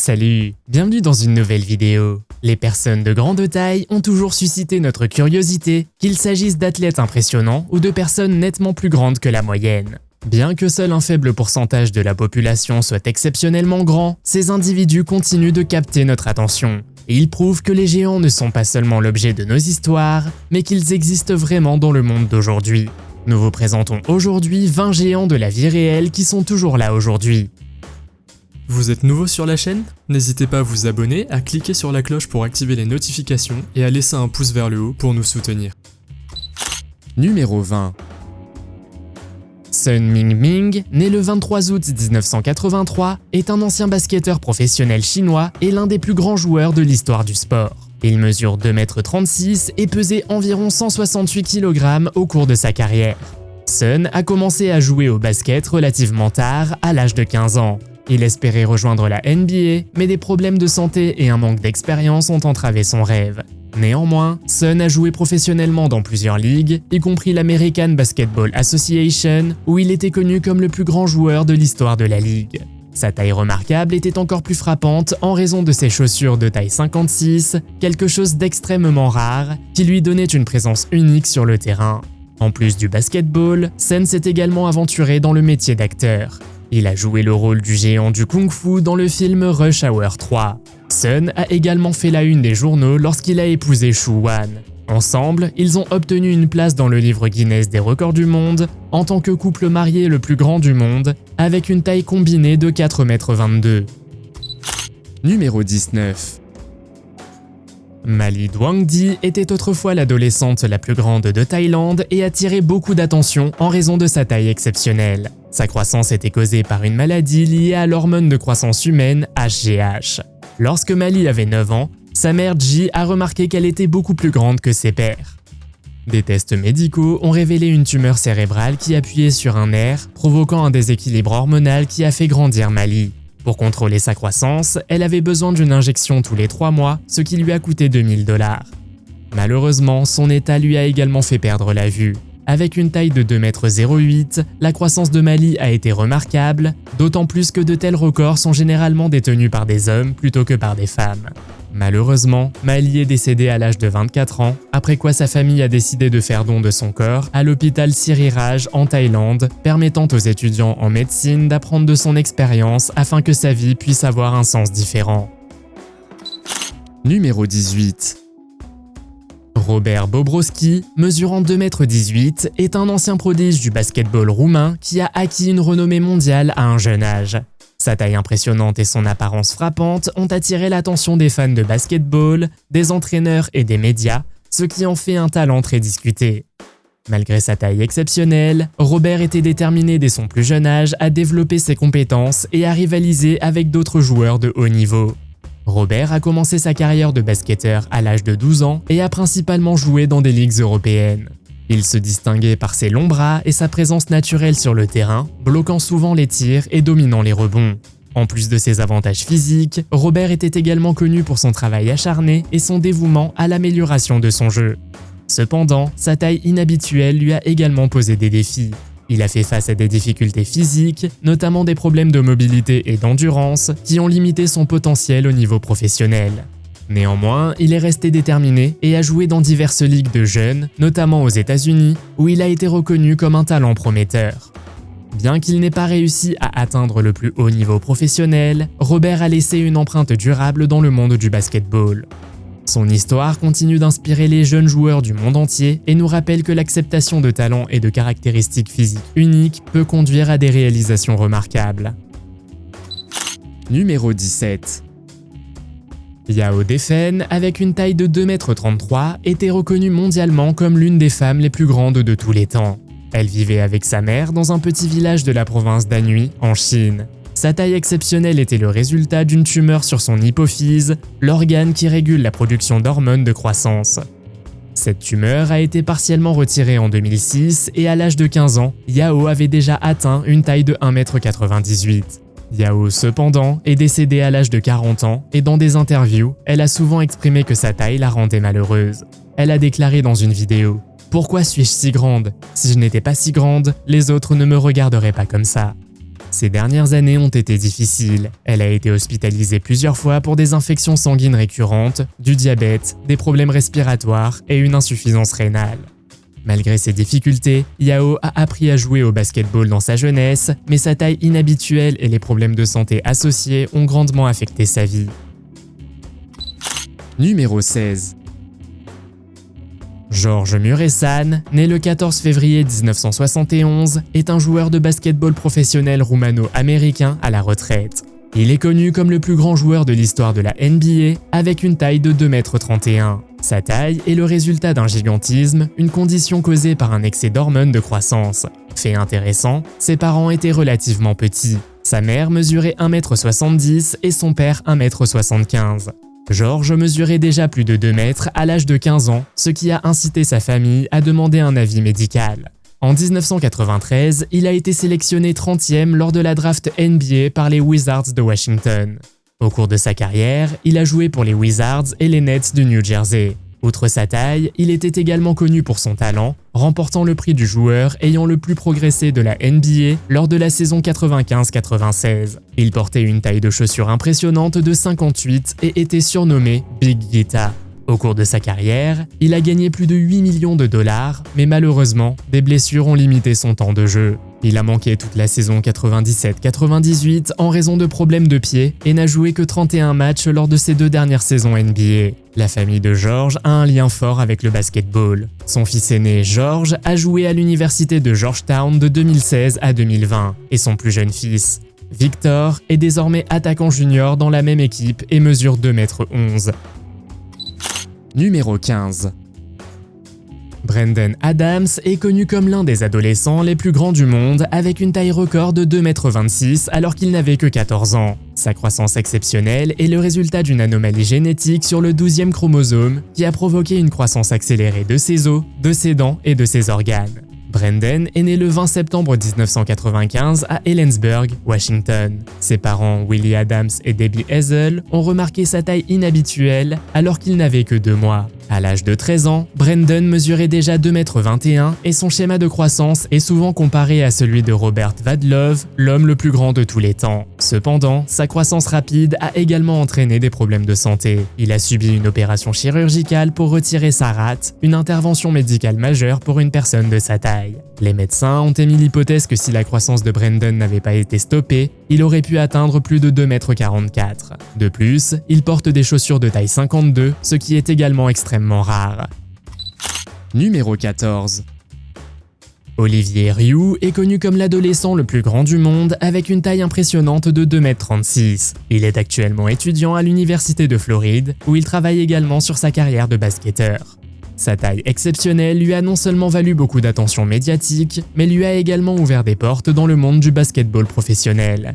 Salut, bienvenue dans une nouvelle vidéo. Les personnes de grande taille ont toujours suscité notre curiosité, qu'il s'agisse d'athlètes impressionnants ou de personnes nettement plus grandes que la moyenne. Bien que seul un faible pourcentage de la population soit exceptionnellement grand, ces individus continuent de capter notre attention. Et ils prouvent que les géants ne sont pas seulement l'objet de nos histoires, mais qu'ils existent vraiment dans le monde d'aujourd'hui. Nous vous présentons aujourd'hui 20 géants de la vie réelle qui sont toujours là aujourd'hui. Vous êtes nouveau sur la chaîne? N'hésitez pas à vous abonner, à cliquer sur la cloche pour activer les notifications et à laisser un pouce vers le haut pour nous soutenir. Numéro 20. Sun Mingming, né le 23 août 1983, est un ancien basketteur professionnel chinois et l'un des plus grands joueurs de l'histoire du sport. Il mesure 2,36 m et pesait environ 168 kg au cours de sa carrière. Sun a commencé à jouer au basket relativement tard, à l'âge de 15 ans. Il espérait rejoindre la NBA, mais des problèmes de santé et un manque d'expérience ont entravé son rêve. Néanmoins, Sun a joué professionnellement dans plusieurs ligues, y compris l'American Basketball Association, où il était connu comme le plus grand joueur de l'histoire de la ligue. Sa taille remarquable était encore plus frappante en raison de ses chaussures de taille 56, quelque chose d'extrêmement rare, qui lui donnait une présence unique sur le terrain. En plus du basketball, Sun s'est également aventuré dans le métier d'acteur. Il a joué le rôle du géant du kung-fu dans le film Rush Hour 3. Sun a également fait la une des journaux lorsqu'il a épousé Shu Wan. Ensemble, ils ont obtenu une place dans le livre Guinness des records du monde en tant que couple marié le plus grand du monde, avec une taille combinée de 4,22 m. Numéro 19. Mali Dwangdi était autrefois l'adolescente la plus grande de Thaïlande et attirait beaucoup d'attention en raison de sa taille exceptionnelle. Sa croissance était causée par une maladie liée à l'hormone de croissance humaine HGH. Lorsque Mali avait 9 ans, sa mère Ji a remarqué qu'elle était beaucoup plus grande que ses pairs. Des tests médicaux ont révélé une tumeur cérébrale qui appuyait sur un nerf, provoquant un déséquilibre hormonal qui a fait grandir Mali. Pour contrôler sa croissance, elle avait besoin d'une injection tous les 3 mois, ce qui lui a coûté 2000 $. Malheureusement, son état lui a également fait perdre la vue. Avec une taille de 2,08 m, la croissance de Mali a été remarquable, d'autant plus que de tels records sont généralement détenus par des hommes plutôt que par des femmes. Malheureusement, Mali est décédée à l'âge de 24 ans, après quoi sa famille a décidé de faire don de son corps à l'hôpital Siriraj en Thaïlande, permettant aux étudiants en médecine d'apprendre de son expérience afin que sa vie puisse avoir un sens différent. Numéro 18. Robert Bobrovski, mesurant 2,18 m, est un ancien prodige du basketball roumain qui a acquis une renommée mondiale à un jeune âge. Sa taille impressionnante et son apparence frappante ont attiré l'attention des fans de basketball, des entraîneurs et des médias, ce qui en fait un talent très discuté. Malgré sa taille exceptionnelle, Robert était déterminé dès son plus jeune âge à développer ses compétences et à rivaliser avec d'autres joueurs de haut niveau. Robert a commencé sa carrière de basketteur à l'âge de 12 ans et a principalement joué dans des ligues européennes. Il se distinguait par ses longs bras et sa présence naturelle sur le terrain, bloquant souvent les tirs et dominant les rebonds. En plus de ses avantages physiques, Robert était également connu pour son travail acharné et son dévouement à l'amélioration de son jeu. Cependant, sa taille inhabituelle lui a également posé des défis. Il a fait face à des difficultés physiques, notamment des problèmes de mobilité et d'endurance, qui ont limité son potentiel au niveau professionnel. Néanmoins, il est resté déterminé et a joué dans diverses ligues de jeunes, notamment aux États-Unis, où il a été reconnu comme un talent prometteur. Bien qu'il n'ait pas réussi à atteindre le plus haut niveau professionnel, Robert a laissé une empreinte durable dans le monde du basketball. Son histoire continue d'inspirer les jeunes joueurs du monde entier et nous rappelle que l'acceptation de talents et de caractéristiques physiques uniques peut conduire à des réalisations remarquables. Numéro 17. Yao Defen, avec une taille de 2,33 m, était reconnue mondialement comme l'une des femmes les plus grandes de tous les temps. Elle vivait avec sa mère dans un petit village de la province d'Anhui, en Chine. Sa taille exceptionnelle était le résultat d'une tumeur sur son hypophyse, l'organe qui régule la production d'hormones de croissance. Cette tumeur a été partiellement retirée en 2006 et à l'âge de 15 ans, Yao avait déjà atteint une taille de 1,98 m. Yao, cependant, est décédée à l'âge de 40 ans et dans des interviews, elle a souvent exprimé que sa taille la rendait malheureuse. Elle a déclaré dans une vidéo « Pourquoi suis-je si grande? Si je n'étais pas si grande, les autres ne me regarderaient pas comme ça. » Ces dernières années ont été difficiles. Elle a été hospitalisée plusieurs fois pour des infections sanguines récurrentes, du diabète, des problèmes respiratoires et une insuffisance rénale. Malgré ces difficultés, Yao a appris à jouer au basketball dans sa jeunesse, mais sa taille inhabituelle et les problèmes de santé associés ont grandement affecté sa vie. Numéro 16. Georges Muresan, né le 14 février 1971, est un joueur de basketball professionnel roumano-américain à la retraite. Il est connu comme le plus grand joueur de l'histoire de la NBA avec une taille de 2,31 m. Sa taille est le résultat d'un gigantisme, une condition causée par un excès d'hormones de croissance. Fait intéressant, ses parents étaient relativement petits. Sa mère mesurait 1,70 m et son père 1,75 m. Georges mesurait déjà plus de 2 mètres à l'âge de 15 ans, ce qui a incité sa famille à demander un avis médical. En 1993, il a été sélectionné 30e lors de la draft NBA par les Wizards de Washington. Au cours de sa carrière, il a joué pour les Wizards et les Nets de New Jersey. Outre sa taille, il était également connu pour son talent, remportant le prix du joueur ayant le plus progressé de la NBA lors de la saison 95-96. Il portait une taille de chaussures impressionnante de 58 et était surnommé Big Guita. Au cours de sa carrière, il a gagné plus de 8 millions de dollars, mais malheureusement, des blessures ont limité son temps de jeu. Il a manqué toute la saison 97-98 en raison de problèmes de pied et n'a joué que 31 matchs lors de ses 2 dernières saisons NBA. La famille de Georges a un lien fort avec le basketball. Son fils aîné, Georges, a joué à l'université de Georgetown de 2016 à 2020 et son plus jeune fils, Victor, est désormais attaquant junior dans la même équipe et mesure 2,11 m. Numéro 15. Brandon Adams est connu comme l'un des adolescents les plus grands du monde avec une taille record de 2,26 m alors qu'il n'avait que 14 ans. Sa croissance exceptionnelle est le résultat d'une anomalie génétique sur le 12e chromosome qui a provoqué une croissance accélérée de ses os, de ses dents et de ses organes. Brandon est né le 20 septembre 1995 à Ellensburg, Washington. Ses parents, Willie Adams et Debbie Hazel, ont remarqué sa taille inhabituelle alors qu'il n'avait que 2 mois. À l'âge de 13 ans, Brandon mesurait déjà 2,21 m et son schéma de croissance est souvent comparé à celui de Robert Vadlove, l'homme le plus grand de tous les temps. Cependant, sa croissance rapide a également entraîné des problèmes de santé. Il a subi une opération chirurgicale pour retirer sa rate, une intervention médicale majeure pour une personne de sa taille. Les médecins ont émis l'hypothèse que si la croissance de Brandon n'avait pas été stoppée, il aurait pu atteindre plus de 2,44 m. De plus, il porte des chaussures de taille 52, ce qui est également extrêmement rare. Numéro 14. Olivier Rioux est connu comme l'adolescent le plus grand du monde avec une taille impressionnante de 2,36 m. Il est actuellement étudiant à l'université de Floride où il travaille également sur sa carrière de basketteur. Sa taille exceptionnelle lui a non seulement valu beaucoup d'attention médiatique, mais lui a également ouvert des portes dans le monde du basketball professionnel.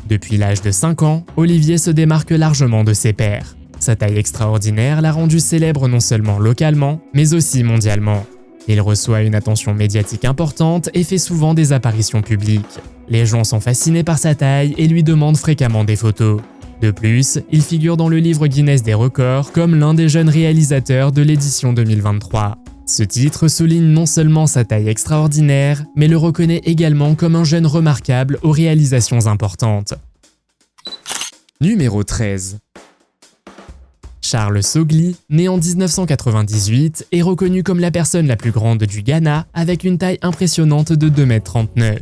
Depuis l'âge de 5 ans, Olivier se démarque largement de ses pairs. Sa taille extraordinaire l'a rendu célèbre non seulement localement, mais aussi mondialement. Il reçoit une attention médiatique importante et fait souvent des apparitions publiques. Les gens sont fascinés par sa taille et lui demandent fréquemment des photos. De plus, il figure dans le livre Guinness des records comme l'un des jeunes réalisateurs de l'édition 2023. Ce titre souligne non seulement sa taille extraordinaire, mais le reconnaît également comme un jeune remarquable aux réalisations importantes. Numéro 13. Charles Sogli, né en 1998, est reconnu comme la personne la plus grande du Ghana avec une taille impressionnante de 2,39 m.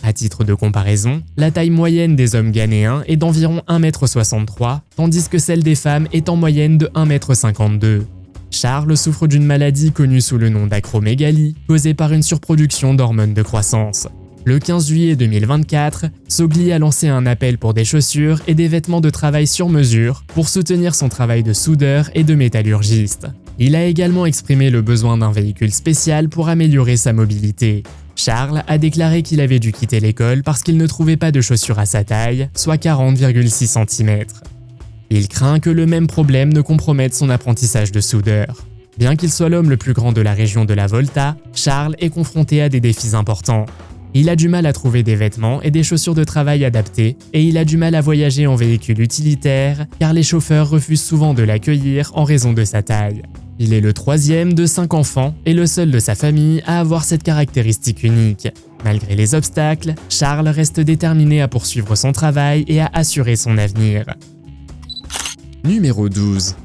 À titre de comparaison, la taille moyenne des hommes ghanéens est d'environ 1,63 m, tandis que celle des femmes est en moyenne de 1,52 m. Charles souffre d'une maladie connue sous le nom d'acromégalie, causée par une surproduction d'hormones de croissance. Le 15 juillet 2024, Sogli a lancé un appel pour des chaussures et des vêtements de travail sur mesure pour soutenir son travail de soudeur et de métallurgiste. Il a également exprimé le besoin d'un véhicule spécial pour améliorer sa mobilité. Charles a déclaré qu'il avait dû quitter l'école parce qu'il ne trouvait pas de chaussures à sa taille, soit 40,6 cm. Il craint que le même problème ne compromette son apprentissage de soudeur. Bien qu'il soit l'homme le plus grand de la région de la Volta, Charles est confronté à des défis importants. Il a du mal à trouver des vêtements et des chaussures de travail adaptés, et il a du mal à voyager en véhicule utilitaire car les chauffeurs refusent souvent de l'accueillir en raison de sa taille. Il est le 3e de 5 enfants et le seul de sa famille à avoir cette caractéristique unique. Malgré les obstacles, Charles reste déterminé à poursuivre son travail et à assurer son avenir. Numéro 12.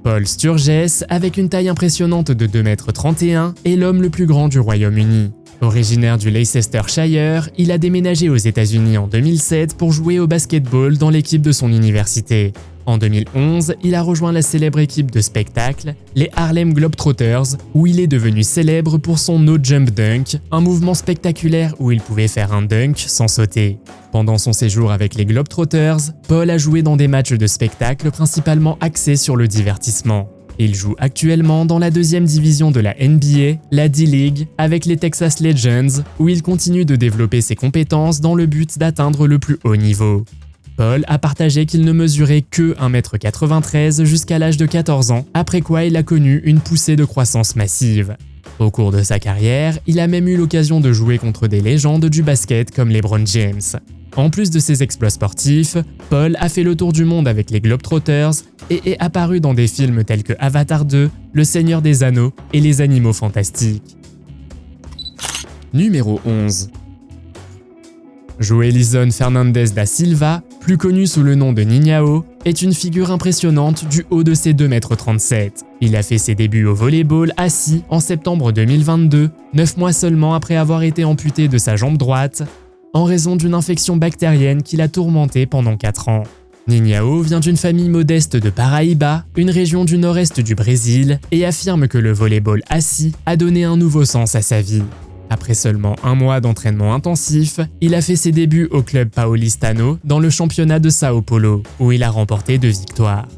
Paul Sturgess, avec une taille impressionnante de 2,31 m, est l'homme le plus grand du Royaume-Uni. Originaire du Leicestershire, il a déménagé aux États-Unis en 2007 pour jouer au basketball dans l'équipe de son université. En 2011, il a rejoint la célèbre équipe de spectacle, les Harlem Globetrotters, où il est devenu célèbre pour son no-jump dunk, un mouvement spectaculaire où il pouvait faire un dunk sans sauter. Pendant son séjour avec les Globetrotters, Paul a joué dans des matchs de spectacle principalement axés sur le divertissement. Il joue actuellement dans la deuxième division de la NBA, la D-League, avec les Texas Legends, où il continue de développer ses compétences dans le but d'atteindre le plus haut niveau. Paul a partagé qu'il ne mesurait que 1,93 m jusqu'à l'âge de 14 ans, après quoi il a connu une poussée de croissance massive. Au cours de sa carrière, il a même eu l'occasion de jouer contre des légendes du basket comme LeBron James. En plus de ses exploits sportifs, Paul a fait le tour du monde avec les Globetrotters et est apparu dans des films tels que Avatar 2, Le Seigneur des Anneaux et Les Animaux Fantastiques. Numéro 11. Joelison Fernandes da Silva, plus connu sous le nom de Ninhao, est une figure impressionnante du haut de ses 2,37 m. Il a fait ses débuts au volleyball assis en septembre 2022, 9 mois seulement après avoir été amputé de sa jambe droite, en raison d'une infection bactérienne qui l'a tourmenté pendant 4 ans. Ninhao vient d'une famille modeste de Paraíba, une région du nord-est du Brésil, et affirme que le volleyball assis a donné un nouveau sens à sa vie. Après seulement 1 mois d'entraînement intensif, il a fait ses débuts au club Paulistano dans le championnat de Sao Paulo, où il a remporté 2 victoires.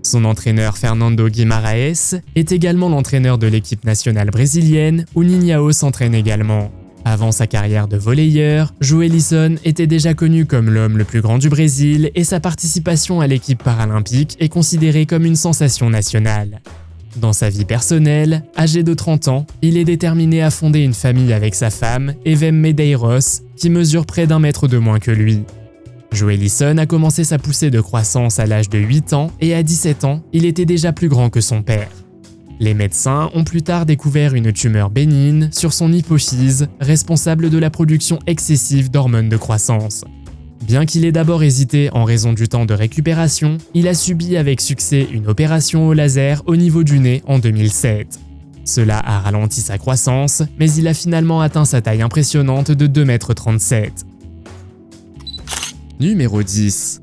Son entraîneur Fernando Guimaraes est également l'entraîneur de l'équipe nationale brésilienne, où Ninhao s'entraîne également. Avant sa carrière de volleyeur, Joelison était déjà connu comme l'homme le plus grand du Brésil et sa participation à l'équipe paralympique est considérée comme une sensation nationale. Dans sa vie personnelle, âgé de 30 ans, il est déterminé à fonder une famille avec sa femme, Evem Medeiros, qui mesure près d'1 mètre de moins que lui. Joelison a commencé sa poussée de croissance à l'âge de 8 ans et à 17 ans, il était déjà plus grand que son père. Les médecins ont plus tard découvert une tumeur bénigne sur son hypophyse, responsable de la production excessive d'hormones de croissance. Bien qu'il ait d'abord hésité en raison du temps de récupération, il a subi avec succès une opération au laser au niveau du nez en 2007. Cela a ralenti sa croissance, mais il a finalement atteint sa taille impressionnante de 2,37 m. Numéro 10.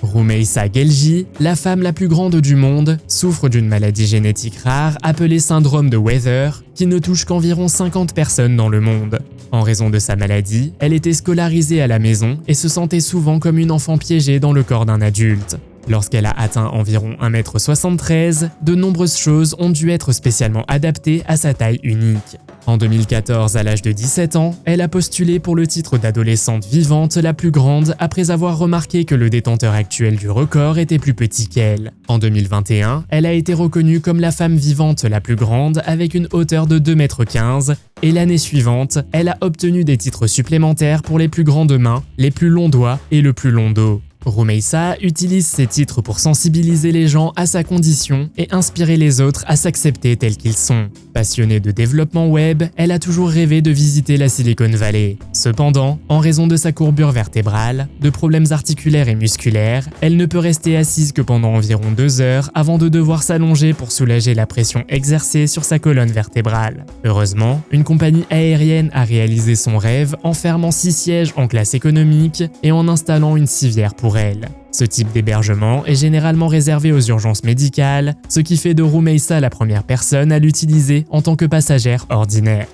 Rumeisa Gelji, la femme la plus grande du monde, souffre d'une maladie génétique rare appelée syndrome de Weather, qui ne touche qu'environ 50 personnes dans le monde. En raison de sa maladie, elle était scolarisée à la maison et se sentait souvent comme une enfant piégée dans le corps d'un adulte. Lorsqu'elle a atteint environ 1,73 m, de nombreuses choses ont dû être spécialement adaptées à sa taille unique. En 2014, à l'âge de 17 ans, elle a postulé pour le titre d'adolescente vivante la plus grande après avoir remarqué que le détenteur actuel du record était plus petit qu'elle. En 2021, elle a été reconnue comme la femme vivante la plus grande avec une hauteur de 2,15 m et l'année suivante, elle a obtenu des titres supplémentaires pour les plus grandes mains, les plus longs doigts et le plus long dos. Rumeisa utilise ces titres pour sensibiliser les gens à sa condition et inspirer les autres à s'accepter tels qu'ils sont. Passionnée de développement web, elle a toujours rêvé de visiter la Silicon Valley. Cependant, en raison de sa courbure vertébrale, de problèmes articulaires et musculaires, elle ne peut rester assise que pendant environ 2 heures avant de devoir s'allonger pour soulager la pression exercée sur sa colonne vertébrale. Heureusement, une compagnie aérienne a réalisé son rêve en fermant 6 sièges en classe économique et en installant une civière pour elle. Ce type d'hébergement est généralement réservé aux urgences médicales, ce qui fait de Rumeisa la première personne à l'utiliser en tant que passagère ordinaire.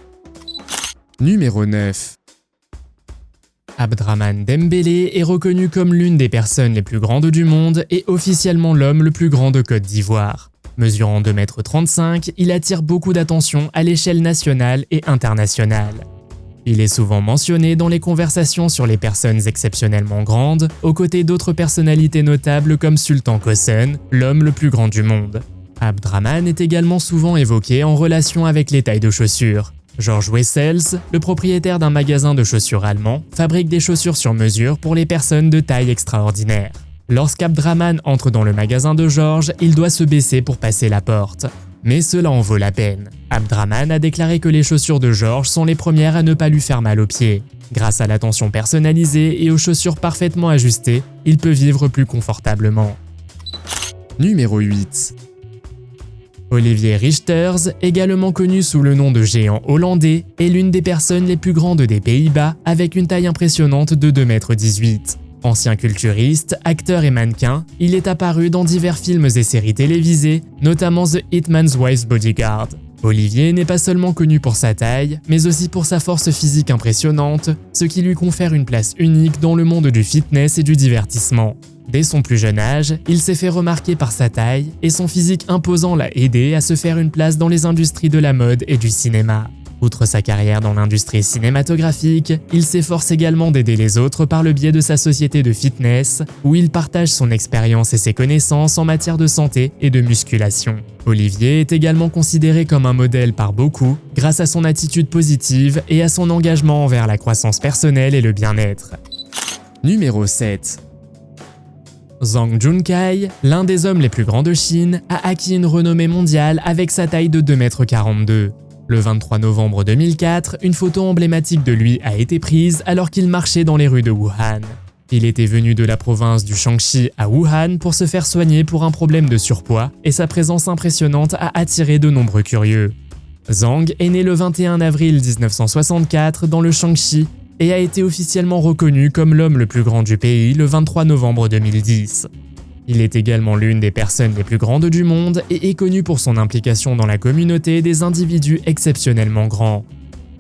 Numéro 9. Abdraman Dembélé est reconnu comme l'une des personnes les plus grandes du monde et officiellement l'homme le plus grand de Côte d'Ivoire. Mesurant 2,35 m, il attire beaucoup d'attention à l'échelle nationale et internationale. Il est souvent mentionné dans les conversations sur les personnes exceptionnellement grandes, aux côtés d'autres personnalités notables comme Sultan Kossen, l'homme le plus grand du monde. Abdraman est également souvent évoqué en relation avec les tailles de chaussures. George Wessels, le propriétaire d'un magasin de chaussures allemand, fabrique des chaussures sur mesure pour les personnes de taille extraordinaire. Lorsqu'Abdraman entre dans le magasin de George, il doit se baisser pour passer la porte. Mais cela en vaut la peine. Abdrahman a déclaré que les chaussures de George sont les premières à ne pas lui faire mal aux pieds. Grâce à l'attention personnalisée et aux chaussures parfaitement ajustées, il peut vivre plus confortablement. Numéro 8. Olivier Richters, également connu sous le nom de géant hollandais, est l'une des personnes les plus grandes des Pays-Bas avec une taille impressionnante de 2,18 m. Ancien culturiste, acteur et mannequin, il est apparu dans divers films et séries télévisées, notamment The Hitman's Wife's Bodyguard. Olivier n'est pas seulement connu pour sa taille, mais aussi pour sa force physique impressionnante, ce qui lui confère une place unique dans le monde du fitness et du divertissement. Dès son plus jeune âge, il s'est fait remarquer par sa taille et son physique imposant l'a aidé à se faire une place dans les industries de la mode et du cinéma. Outre sa carrière dans l'industrie cinématographique, il s'efforce également d'aider les autres par le biais de sa société de fitness, où il partage son expérience et ses connaissances en matière de santé et de musculation. Olivier est également considéré comme un modèle par beaucoup, grâce à son attitude positive et à son engagement envers la croissance personnelle et le bien-être. Numéro 7. Zhang Junkai, l'un des hommes les plus grands de Chine, a acquis une renommée mondiale avec sa taille de 2,42 m. Le 23 novembre 2004, une photo emblématique de lui a été prise alors qu'il marchait dans les rues de Wuhan. Il était venu de la province du Shaanxi à Wuhan pour se faire soigner pour un problème de surpoids et sa présence impressionnante a attiré de nombreux curieux. Zhang est né le 21 avril 1964 dans le Shaanxi et a été officiellement reconnu comme l'homme le plus grand du pays le 23 novembre 2010. Il est également l'une des personnes les plus grandes du monde et est connu pour son implication dans la communauté des individus exceptionnellement grands.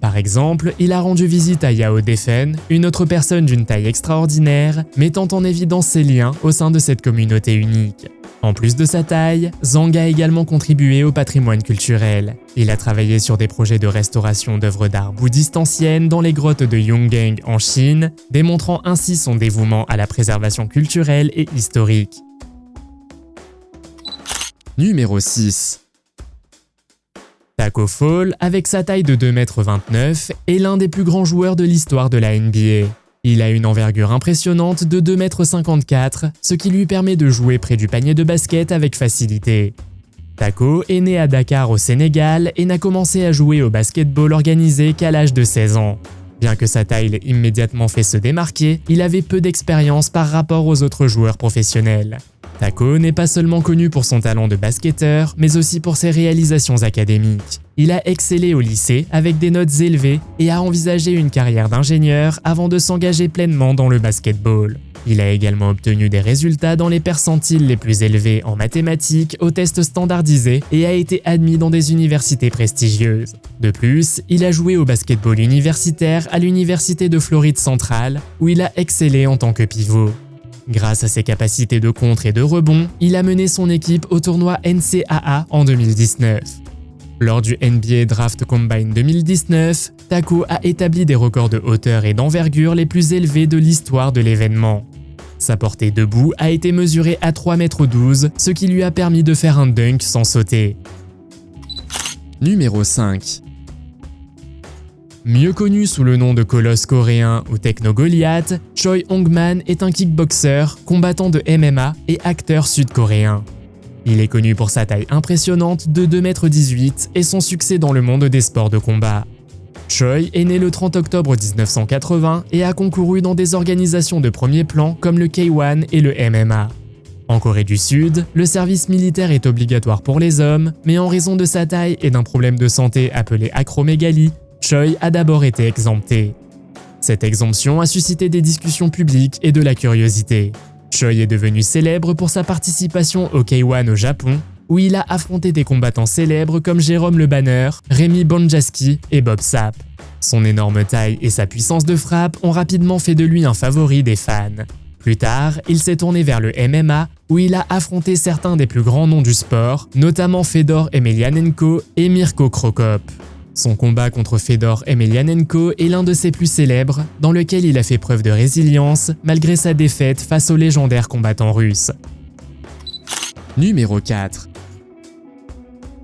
Par exemple, il a rendu visite à Yao Defen, une autre personne d'une taille extraordinaire, mettant en évidence ses liens au sein de cette communauté unique. En plus de sa taille, Zhang a également contribué au patrimoine culturel. Il a travaillé sur des projets de restauration d'œuvres d'art bouddhistes anciennes dans les grottes de Yonggang en Chine, démontrant ainsi son dévouement à la préservation culturelle et historique. Numéro 6. Tacko Fall, avec sa taille de 2,29 m, est l'un des plus grands joueurs de l'histoire de la NBA. Il a une envergure impressionnante de 2,54 m, ce qui lui permet de jouer près du panier de basket avec facilité. Tacko est né à Dakar au Sénégal et n'a commencé à jouer au basketball organisé qu'à l'âge de 16 ans. Bien que sa taille l'ait immédiatement fait se démarquer, il avait peu d'expérience par rapport aux autres joueurs professionnels. Tacko n'est pas seulement connu pour son talent de basketteur, mais aussi pour ses réalisations académiques. Il a excellé au lycée avec des notes élevées et a envisagé une carrière d'ingénieur avant de s'engager pleinement dans le basketball. Il a également obtenu des résultats dans les percentiles les plus élevés en mathématiques aux tests standardisés et a été admis dans des universités prestigieuses. De plus, il a joué au basketball universitaire à l'université de Floride centrale, où il a excellé en tant que pivot. Grâce à ses capacités de contre et de rebond, il a mené son équipe au tournoi NCAA en 2019. Lors du NBA Draft Combine 2019, Tacko a établi des records de hauteur et d'envergure les plus élevés de l'histoire de l'événement. Sa portée debout a été mesurée à 3,12 m, ce qui lui a permis de faire un dunk sans sauter. Numéro 5. Mieux connu sous le nom de colosse coréen ou Techno Goliath, Choi Hong-man est un kickboxer, combattant de MMA et acteur sud-coréen. Il est connu pour sa taille impressionnante de 2,18 m et son succès dans le monde des sports de combat. Choi est né le 30 octobre 1980 et a concouru dans des organisations de premier plan comme le K1 et le MMA. En Corée du Sud, le service militaire est obligatoire pour les hommes, mais en raison de sa taille et d'un problème de santé appelé acromégalie, Choi a d'abord été exempté. Cette exemption a suscité des discussions publiques et de la curiosité. Choi est devenu célèbre pour sa participation au K1 au Japon, où il a affronté des combattants célèbres comme Jérôme Le Banner, Rémi Bonjaski et Bob Sapp. Son énorme taille et sa puissance de frappe ont rapidement fait de lui un favori des fans. Plus tard, il s'est tourné vers le MMA, où il a affronté certains des plus grands noms du sport, notamment Fedor Emelianenko et Mirko Cro Cop. Son combat contre Fedor Emelianenko est l'un de ses plus célèbres, dans lequel il a fait preuve de résilience malgré sa défaite face au légendaire combattant russe. Numéro 4.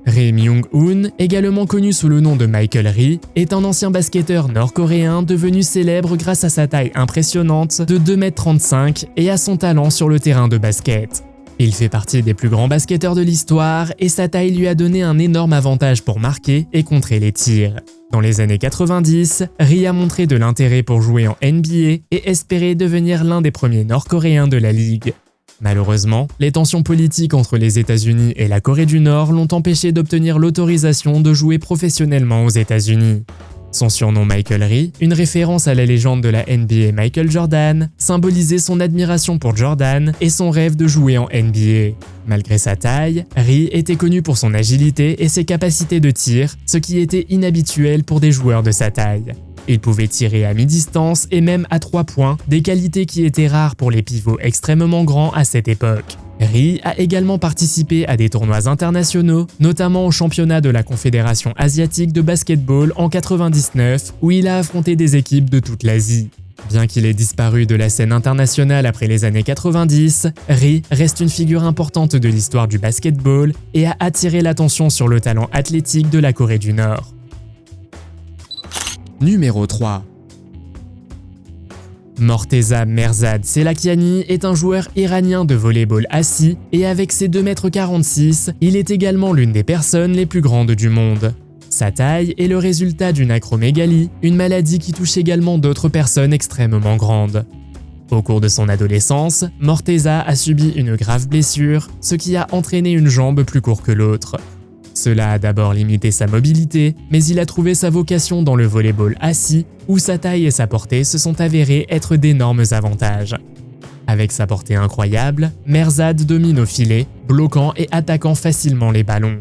Ri Myung-hoon, également connu sous le nom de Michael Ri, est un ancien basketteur nord-coréen devenu célèbre grâce à sa taille impressionnante de 2,35 m et à son talent sur le terrain de basket. Il fait partie des plus grands basketteurs de l'histoire et sa taille lui a donné un énorme avantage pour marquer et contrer les tirs. Dans les années 90, Ri a montré de l'intérêt pour jouer en NBA et espérait devenir l'un des premiers Nord-Coréens de la ligue. Malheureusement, les tensions politiques entre les États-Unis et la Corée du Nord l'ont empêché d'obtenir l'autorisation de jouer professionnellement aux États-Unis. Son surnom Michael Ri, une référence à la légende de la NBA Michael Jordan, symbolisait son admiration pour Jordan et son rêve de jouer en NBA. Malgré sa taille, Ri était connu pour son agilité et ses capacités de tir, ce qui était inhabituel pour des joueurs de sa taille. Il pouvait tirer à mi-distance et même à 3 points, des qualités qui étaient rares pour les pivots extrêmement grands à cette époque. Ri a également participé à des tournois internationaux, notamment au championnat de la Confédération asiatique de basketball en 1999, où il a affronté des équipes de toute l'Asie. Bien qu'il ait disparu de la scène internationale après les années 90, Ri reste une figure importante de l'histoire du basketball et a attiré l'attention sur le talent athlétique de la Corée du Nord. Numéro 3. Morteza Merzad Selakiani est un joueur iranien de volley-ball assis et avec ses 2,46 m, il est également l'une des personnes les plus grandes du monde. Sa taille est le résultat d'une acromégalie, une maladie qui touche également d'autres personnes extrêmement grandes. Au cours de son adolescence, Morteza a subi une grave blessure, ce qui a entraîné une jambe plus courte que l'autre. Cela a d'abord limité sa mobilité, mais il a trouvé sa vocation dans le volley-ball assis, où sa taille et sa portée se sont avérés être d'énormes avantages. Avec sa portée incroyable, Merzad domine au filet, bloquant et attaquant facilement les ballons.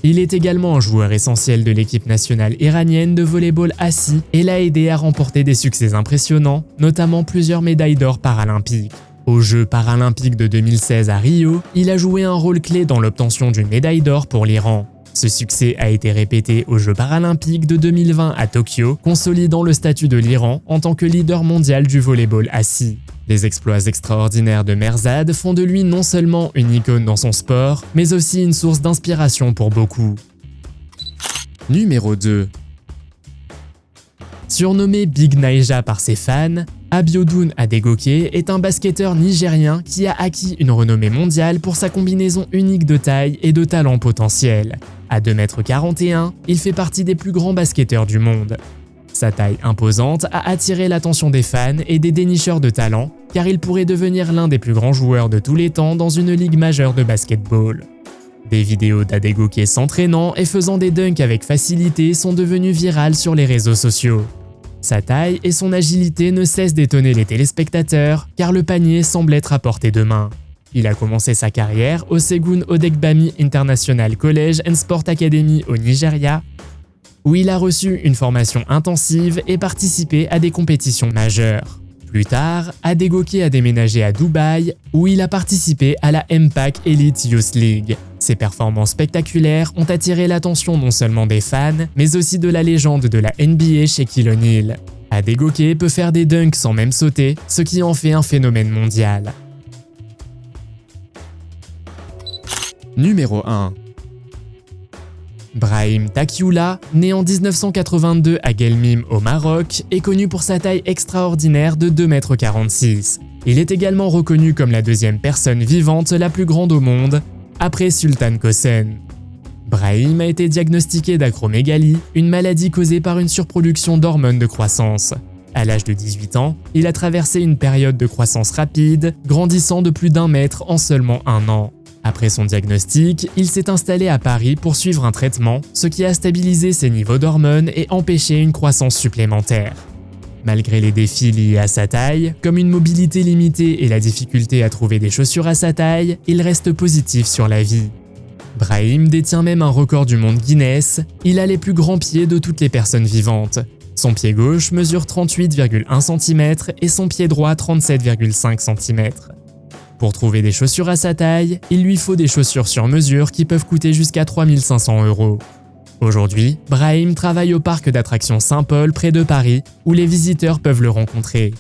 Il est également un joueur essentiel de l'équipe nationale iranienne de volley-ball assis et l'a aidé à remporter des succès impressionnants, notamment plusieurs médailles d'or paralympiques. Aux Jeux paralympiques de 2016 à Rio, il a joué un rôle clé dans l'obtention d'une médaille d'or pour l'Iran. Ce succès a été répété aux Jeux paralympiques de 2020 à Tokyo, consolidant le statut de l'Iran en tant que leader mondial du volley-ball assis. Les exploits extraordinaires de Merzad font de lui non seulement une icône dans son sport, mais aussi une source d'inspiration pour beaucoup. Numéro 2. Surnommé Big Naija par ses fans, Abiodun Adegoke est un basketteur nigérien qui a acquis une renommée mondiale pour sa combinaison unique de taille et de talent potentiel. À 2,41 m, il fait partie des plus grands basketteurs du monde. Sa taille imposante a attiré l'attention des fans et des dénicheurs de talent, car il pourrait devenir l'un des plus grands joueurs de tous les temps dans une ligue majeure de basketball. Des vidéos d'Adegoke s'entraînant et faisant des dunks avec facilité sont devenues virales sur les réseaux sociaux. Sa taille et son agilité ne cessent d'étonner les téléspectateurs, car le panier semble être à portée de main. Il a commencé sa carrière au Segun Odegbami International College and Sport Academy au Nigeria, où il a reçu une formation intensive et participé à des compétitions majeures. Plus tard, Adegoke a déménagé à Dubaï, où il a participé à la MPAC Elite Youth League. Ses performances spectaculaires ont attiré l'attention non seulement des fans, mais aussi de la légende de la NBA Shaquille O'Neal. Adegoke peut faire des dunks sans même sauter, ce qui en fait un phénomène mondial. Numéro 1. Brahim Takioula, né en 1982 à Guelmim au Maroc, est connu pour sa taille extraordinaire de 2,46 m. Il est également reconnu comme la deuxième personne vivante la plus grande au monde, après Sultan Kosen. Brahim a été diagnostiqué d'acromégalie, une maladie causée par une surproduction d'hormones de croissance. À l'âge de 18 ans, il a traversé une période de croissance rapide, grandissant de plus d'1 mètre en seulement 1 an. Après son diagnostic, il s'est installé à Paris pour suivre un traitement, ce qui a stabilisé ses niveaux d'hormones et empêché une croissance supplémentaire. Malgré les défis liés à sa taille, comme une mobilité limitée et la difficulté à trouver des chaussures à sa taille, il reste positif sur la vie. Brahim détient même un record du monde Guinness, il a les plus grands pieds de toutes les personnes vivantes. Son pied gauche mesure 38,1 cm et son pied droit 37,5 cm. Pour trouver des chaussures à sa taille, il lui faut des chaussures sur mesure qui peuvent coûter jusqu'à 3 500 €. Aujourd'hui, Brahim travaille au parc d'attractions Saint-Paul près de Paris, où les visiteurs peuvent le rencontrer.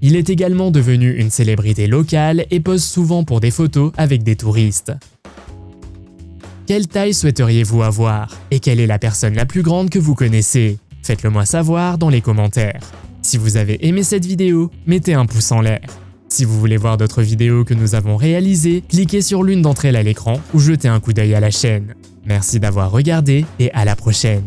Il est également devenu une célébrité locale et pose souvent pour des photos avec des touristes. Quelle taille souhaiteriez-vous avoir? Et quelle est la personne la plus grande que vous connaissez? Faites-le moi savoir dans les commentaires. Si vous avez aimé cette vidéo, mettez un pouce en l'air. Si vous voulez voir d'autres vidéos que nous avons réalisées, cliquez sur l'une d'entre elles à l'écran ou jetez un coup d'œil à la chaîne. Merci d'avoir regardé et à la prochaine.